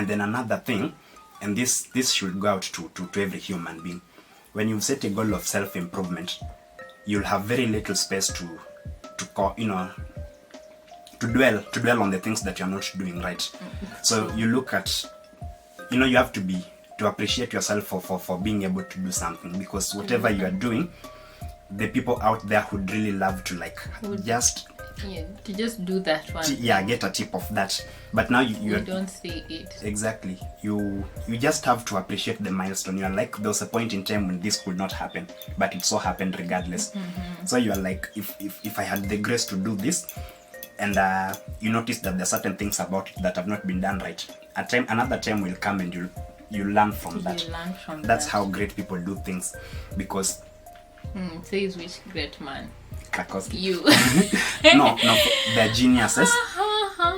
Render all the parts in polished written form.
And then another thing, and this should go out to every human being. When you set a goal of self-improvement, you'll have very little space to dwell on the things that you're not doing right. So you look at, you have to appreciate yourself for being able to do something, because whatever you are doing, the people out there would really love to to just do that one. Get a tip of that. But now you don't see it. Exactly. You just have to appreciate the milestone. You're like, there was a point in time when this could not happen, but it so happened regardless. So you're like, if I had the grace to do this, and you notice that there are certain things about it that have not been done right, another time will come and you learn from that. That's how great people do things, because says which great man? Krakowski. You. No, they're geniuses.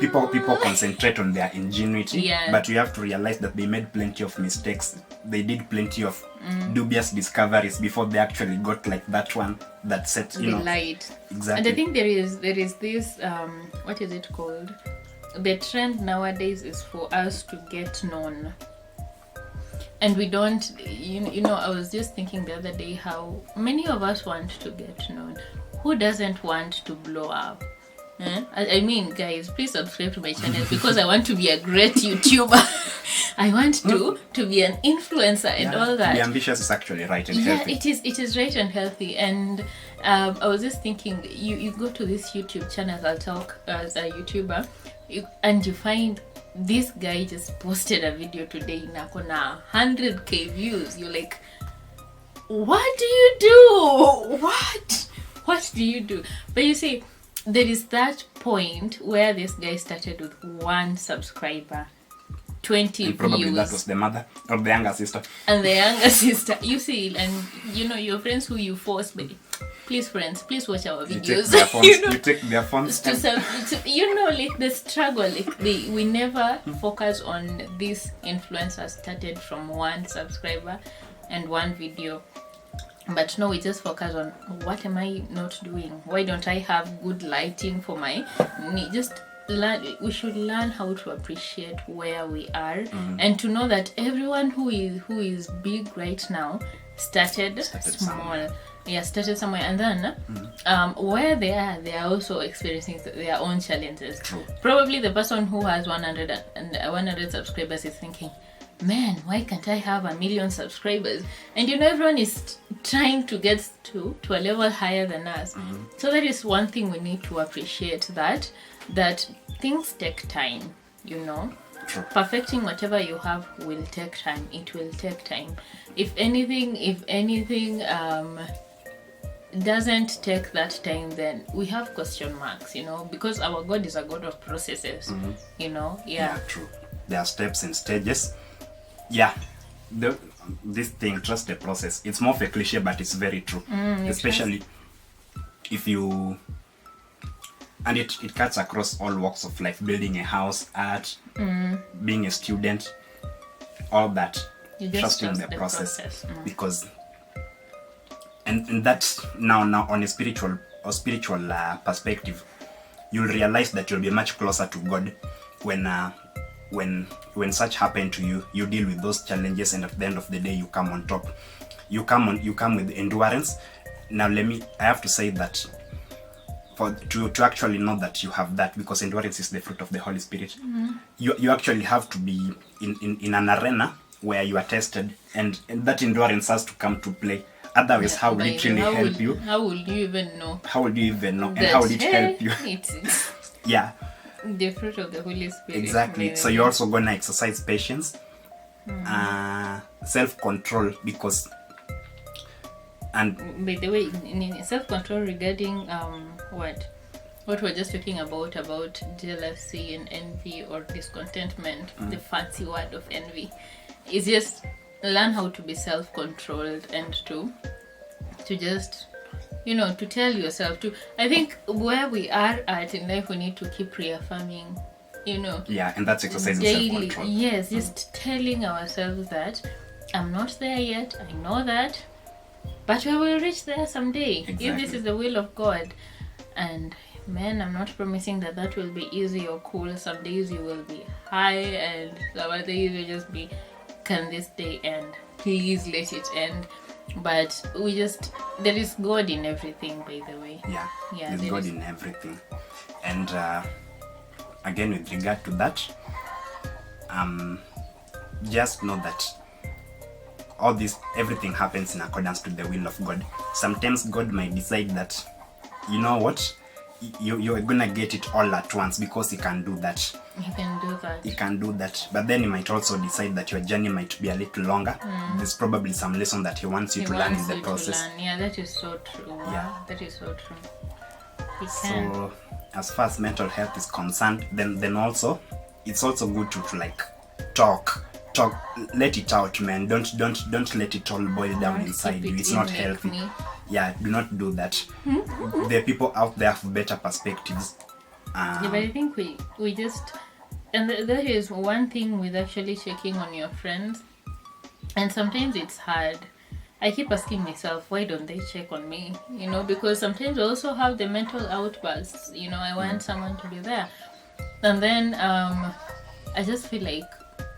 People concentrate on their ingenuity, but you have to realize that they made plenty of mistakes. They did plenty of dubious discoveries before they actually got like that one that set the light. Exactly. And I think there is this what is it called? The trend nowadays is for us to get known. And we don't, I was just thinking the other day how many of us want to get known. Who doesn't want to blow up? I mean, guys, please subscribe to my channel because I want to be a great YouTuber. I want to be an influencer and all that. Be ambitious is actually right and healthy. It is right and healthy. And I was just thinking, you go to this YouTube channel, I'll talk as a YouTuber, and you find this guy just posted a video today, nakona 100k views. You're like, what do you do? What do you do? But you see, there is that point where this guy started with 1 subscriber, 20 and probably views. That was the mother or the younger sister. And the younger sister, you see, and your friends who you force, but please friends, please watch our videos. You take their phones. Like the struggle, we never focus on this influencer started from 1 subscriber and 1 video. But no, we just focus on what am I not doing? Why don't I have good lighting for my just learn. We should learn how to appreciate where we are and to know that everyone who is big right now started small. Started somewhere, and then where they are also experiencing their own challenges. True. Probably the person who has 100 subscribers is thinking, man, why can't I have 1 million subscribers? And everyone is trying to get to a level higher than us. So that is one thing we need to appreciate, that things take time, True. Perfecting whatever you have will take time. It will take time. If anything doesn't take that time, then we have question marks, because our God is a God of processes, Yeah, true. There are steps and stages. This thing, trust the process. It's more of a cliche, but it's very true. Especially if you, and it cuts across all walks of life: building a house, art, being a student, all that. You just trusting the process. Because and that's now on a spiritual perspective, you'll realize that you'll be much closer to God when such happen to you. You deal with those challenges, and at the end of the day, you come on top. You come with endurance. Now I have to say that to actually know that you have that, because endurance is the fruit of the Holy Spirit. You actually have to be in an arena where you are tested, and that endurance has to come to play. Otherwise, how will it really help you? How will you even know? How will you even know? And how will it help you? Yeah. The fruit of the Holy Spirit. Exactly. So you're also gonna exercise patience, self-control, because, and by the way, in self-control regarding what we're just talking about jealousy and envy or discontentment, the fancy word of envy, is just learn how to be self-controlled and to just to tell yourself to. I think where we are at in life, we need to keep reaffirming, Yeah, and that's exercising daily. self-control. Yes, just telling ourselves that I'm not there yet. I know that, but I will reach there someday if this is the will of God. And man, I'm not promising that will be easy or cool. Some days you will be high, and some other days you'll just be, can this day end? Please let it end. But there is God in everything, by the way. Yeah, there's God in everything. And again, with regard to that, just know that everything happens in accordance to the will of God. Sometimes God might decide that, you know what, you're gonna get it all at once, because he can do that. He can do that. But then he might also decide that your journey might be a little longer. There's probably some lesson that he wants you to learn in the process. Yeah, that is so true. Yeah, that is so true. So as far as mental health is concerned, then also it's also good to like talk, let it out, man. Don't let it all boil down inside you. It's not healthy. Yeah, do not do that. There are people out there with better perspectives. But I think we just, and that is one thing with actually checking on your friends. And sometimes it's hard. I keep asking myself, why don't they check on me? Because sometimes I also have the mental outbursts. I want someone to be there, and then I just feel like,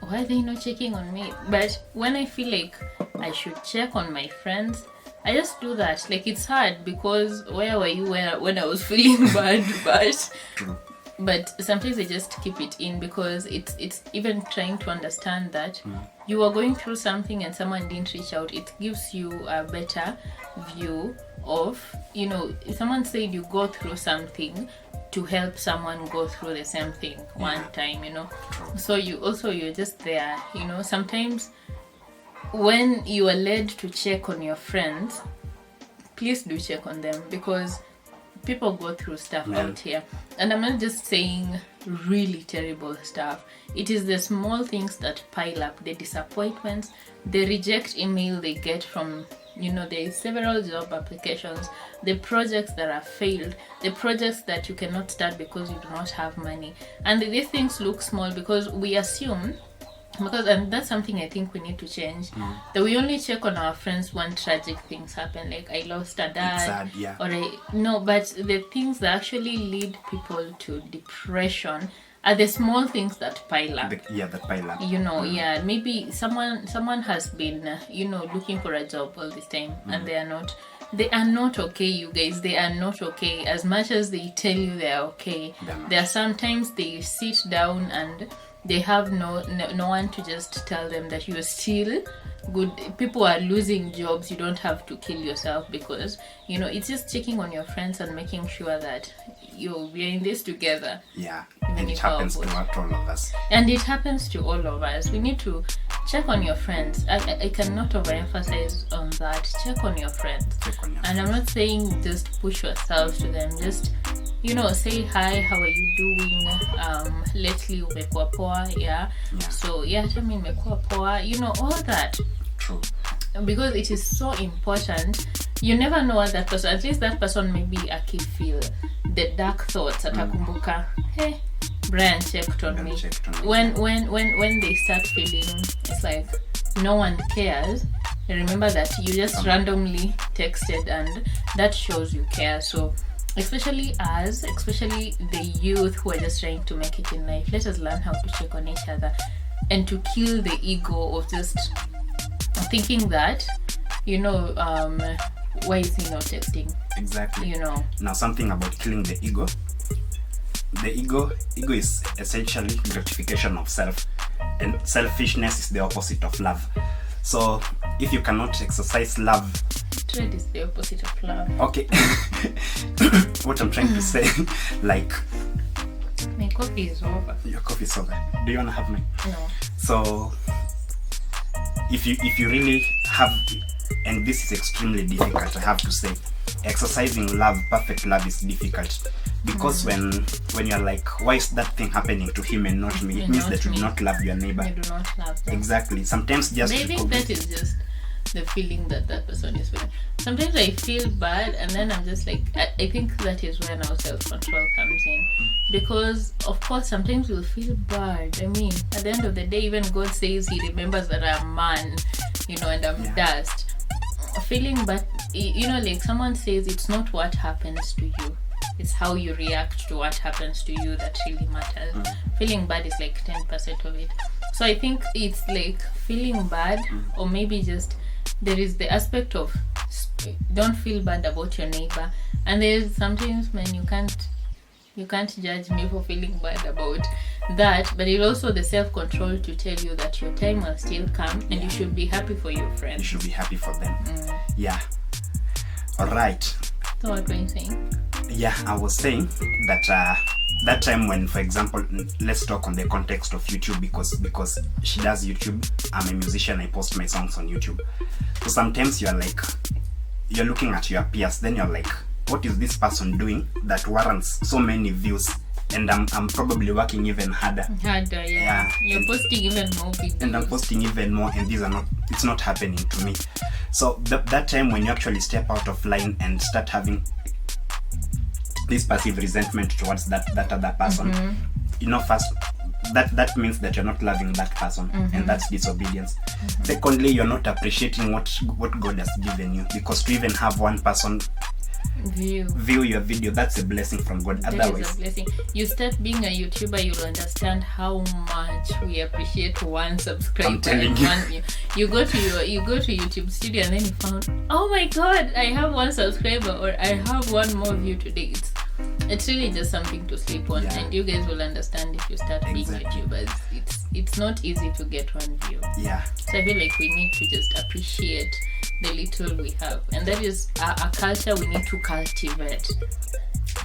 why are they not checking on me? But when I feel like I should check on my friends, I just do that. Like, it's hard, because where were you when I was feeling bad? But sometimes I just keep it in, because it's even trying to understand that you are going through something and someone didn't reach out. It gives you a better view of, if someone said you go through something, to help someone go through the same thing one time, So you're just there, Sometimes when you are led to check on your friends, please do check on them, because people go through stuff out here. And I'm not just saying really terrible stuff. It is the small things that pile up, the disappointments, the reject email they get from, the several job applications, the projects that are failed, the projects that you cannot start because you do not have money. And these things look small because we assume, and that's something I think we need to change, that we only check on our friends when tragic things happen, like I lost a dad, but the things that actually lead people to depression are the small things that pile up. That pile up. Maybe someone has been, looking for a job all this time, and they are not okay, you guys. They are not okay. As much as they tell you they are okay, there are sometimes they sit down and they have no one to just tell them that you're still good. People are losing jobs. You don't have to kill yourself, because it's just checking on your friends and making sure that we're in this together. And it happens to all of us. And it happens to all of us. We need to check on your friends. I cannot overemphasize on that. Check on your friends. And I'm not saying just push yourself to them. Just say hi, how are you doing? Lately umekuwa poa, so tell me umekuwa poa, all that. True. Because it is so important. You never know what that person, at least that person maybe feel the dark thoughts, atakumbuka, hey, Brian checked on me. When they start feeling it's like no one cares, remember that you just randomly texted, and that shows you care. So especially the youth who are just trying to make it in life, let us learn how to check on each other, and to kill the ego of just thinking that, why is he not texting? Exactly. Now, something about killing the ego. The ego is essentially gratification of self, and selfishness is the opposite of love. So if you cannot exercise love, trade is the opposite of love. Okay. What I'm trying to say, like, my coffee is over. Your coffee is over. Do you want to have mine? No. So if you really have, and this is extremely difficult, I have to say, exercising love, perfect love, is difficult, because when you're like, why is that thing happening to him and not me, it means that you do not love your neighbor. You do not love them. Exactly. Sometimes just maybe that is just the feeling that person is feeling. Sometimes I feel bad, and then I'm just like, I think that is when our self-control comes in, because of course sometimes we'll feel bad. I mean, at the end of the day, even God says he remembers that I'm man, and I'm dust. Feeling bad, like someone says, it's not what happens to you, It's how you react to what happens to you that really matters. Feeling bad is like 10% of it. So I think it's like feeling bad, or maybe just there is the aspect of don't feel bad about your neighbor, and there's sometimes when you can't judge me for feeling bad about that, but it's also the self-control to tell you that your time will still come, and you should be happy for your friends. You should be happy for them. Yeah. All right. So what were you saying? Yeah, I was saying that that time when, for example, let's talk on the context of YouTube, because she does YouTube. I'm a musician. I post my songs on YouTube. So sometimes you're looking at your peers, then you're like, what is this person doing that warrants so many views? And I'm probably working even harder. Yeah. You're posting even more videos. And I'm posting even more, and it's not happening to me. So that time when you actually step out of line and start having this passive resentment towards that other person, first, that means that you're not loving that person, and that's disobedience. Secondly, you're not appreciating what God has given you, because to even have one person view your video, that's a blessing from God. Otherwise, is a blessing. You start being a YouTuber, you'll understand how much we appreciate one subscriber. I'm telling you. You go to YouTube Studio, and then you found, oh my God, I have one subscriber, or I have one more view today. It's really just something to sleep on, and you guys will understand if you start being YouTubers. It's not easy to get one view. Yeah. So I feel like we need to just appreciate the little we have, and that is a culture we need to cultivate,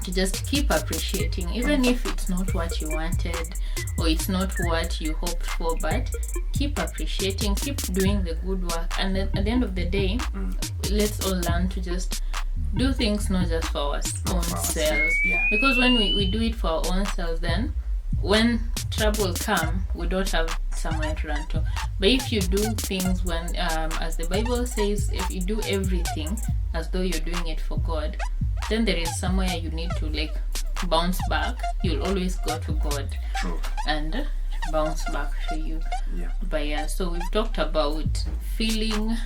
to just keep appreciating, even if it's not what you wanted or it's not what you hoped for, but keep appreciating, keep doing the good work, and then at the end of the day, let's all learn to just do things not just for our own selves, because when we do it for our own selves, then when trouble come, we don't have somewhere to run to. But if you do things when, as the Bible says, if you do everything as though you're doing it for God, then there is somewhere you need to like bounce back. You'll always go to God. True. And bounce back to you. Yeah. But yeah, so we've talked about feeling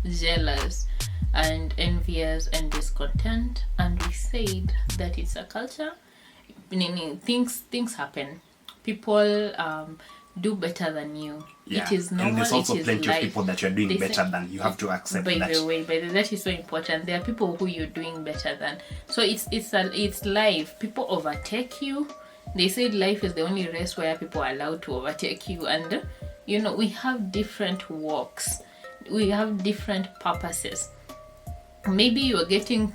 jealous and envious and discontent, and we said that it's a culture. Meaning things happen. People do better than you. Yeah. It is normal. And there's also plenty life. of people that you're doing better than. You have to accept that. By the way, that is so important. There are people who you're doing better than. So it's life. People overtake you. They said life is the only race where people are allowed to overtake you. And we have different walks. We have different purposes. Maybe you're getting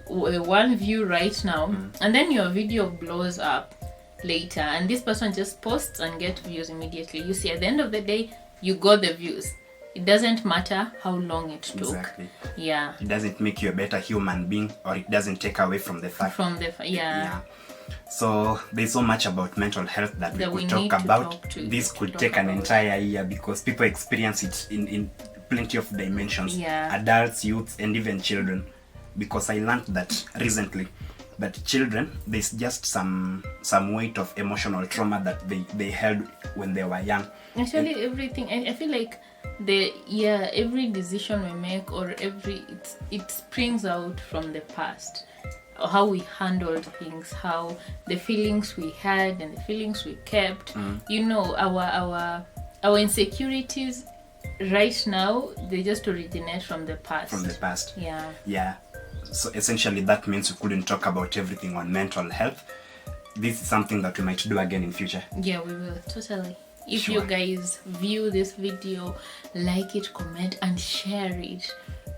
one view right now, and then your video blows up later, and this person just posts and gets views immediately. You see, at the end of the day, you got the views. It doesn't matter how long it took. Exactly. Yeah. It doesn't make you a better human being, or it doesn't take away from the fact. Yeah. So there's so much about mental health that we could talk about. This could take an entire year, because people experience it in plenty of dimensions. Yeah. Adults, youths, and even children. Because I learned that recently, that children, there's just some weight of emotional trauma that they held when they were young. Actually, everything, I feel like every decision we make, or it springs out from the past. How we handled things, how the feelings we had and the feelings we kept. Our insecurities right now, they just originate from the past. Yeah. So essentially that means we couldn't talk about everything on mental health. This is something that we might do again in future. Yeah, we will, totally. If you guys view this video, like it, comment, and share it.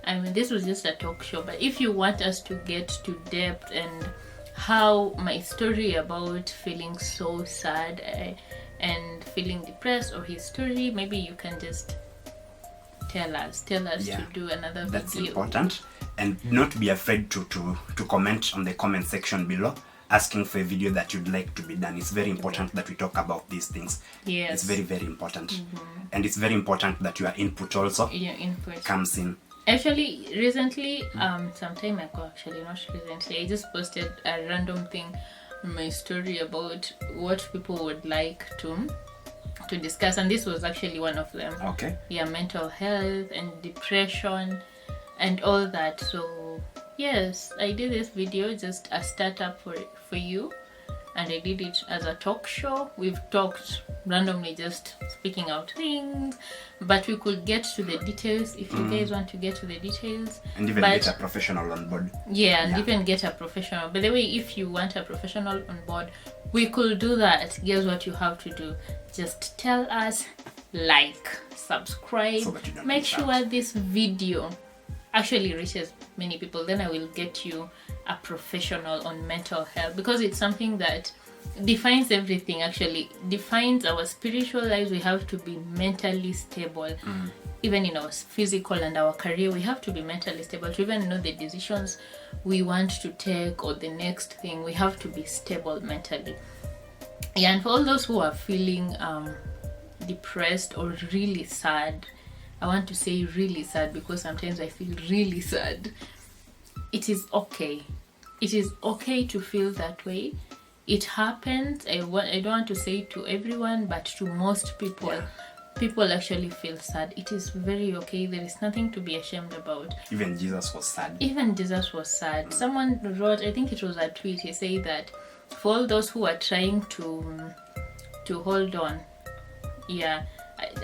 I mean, this was just a talk show, but if you want us to get to depth and how my story about feeling so sad and feeling depressed, or his story, maybe you can just tell us to do another video. That's important. And not be afraid to comment on the comment section below, asking for a video that you'd like to be done. It's very important that we talk about these things. Yes. It's very, very important. And it's very important that your input also comes in. Actually, recently, some time ago, actually, not recently, I just posted a random thing on my story about what people would like to discuss, and this was actually one of them. Okay. Yeah, mental health and depression and all that. So Yes, I did this video, just a startup for you, and I did it as a talk show. We've talked randomly, just speaking out things, but we could get to the details if you guys want to get to the details. And even get a professional on board. Yeah, and even get a professional. By the way, if you want a professional on board, we could do that. Guess what you have to do? Just tell us, like, subscribe, So that you don't make miss sure out. this video actually reaches many people. Then I will get you a professional on mental health, because it's something that defines everything. Actually defines our spiritual lives. We have to be mentally stable. Even in our physical and our career, we have to be mentally stable to even know the decisions we want to take or the next thing. We have to be stable mentally. Yeah, and for all those who are feeling depressed or really sad, I want to say really sad, because sometimes I feel really sad. It is okay. It is okay to feel that way. It happens. I don't want to say to everyone, but to most people, people actually feel sad. It is very okay. There is nothing to be ashamed about. Even Jesus was sad. Even Jesus was sad. Someone wrote, I think it was a tweet, he said that for all those who are trying to hold on, yeah,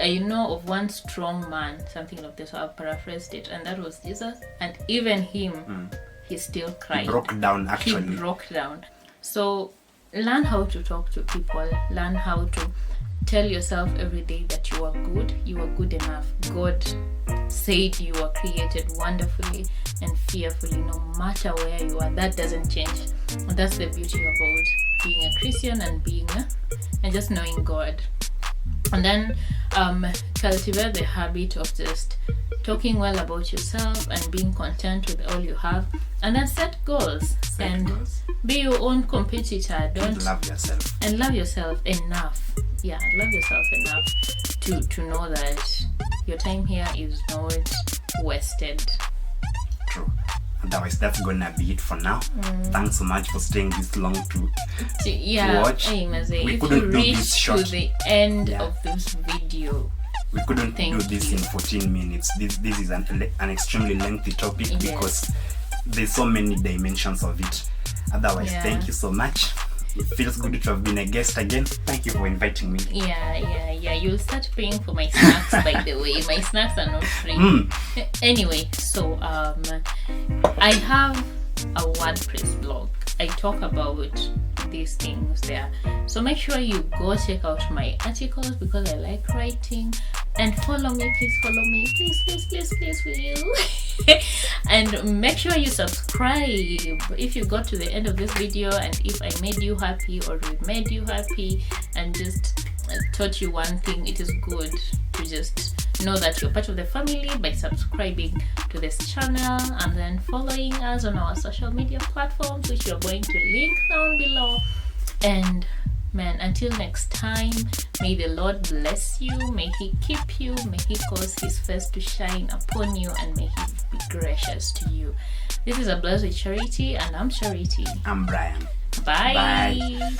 I know of one strong man, something like this, so I've paraphrased it, and that was Jesus. And even him, he still cried. He broke down, He actually. broke down. So learn how to talk to people. Learn how to tell yourself every day that you are good. You are good enough. God said you are created wonderfully and fearfully, no matter where you are. That doesn't change. And that's the beauty about being a Christian and and just knowing God. And then cultivate the habit of just talking well about yourself and being content with all you have, and then set goals and be your own competitor. Don't Love yourself. and love yourself enough. Yeah, love yourself enough to know that your time here is not wasted. True. Otherwise, that's gonna be it for now. Thanks so much for staying this long to watch. We If couldn't you do this reach to short. the end of this video, We couldn't Thank do this you. in 14 minutes. This is an extremely lengthy topic Yes. because there's so many dimensions of it. Otherwise, thank you so much. It feels good to have been a guest again. Thank you for inviting me. yeah, you'll start paying for my snacks. By the way, my snacks are not free. Anyway, so I have a WordPress blog. I talk about these things there, so make sure you go check out my articles, because I like writing. And follow me, please, will you? And make sure you subscribe if you got to the end of this video, and if I made you happy or we made you happy and just taught you one thing. It is good to just know that you're part of the family by subscribing to this channel and then following us on our social media platforms, which you're going to link down below. And man, until next time, may the Lord bless you, may He keep you, may He cause His face to shine upon you, and may He be gracious to you. This is A Blast with Charity, and I'm Charity. I'm Brian. Bye. Bye.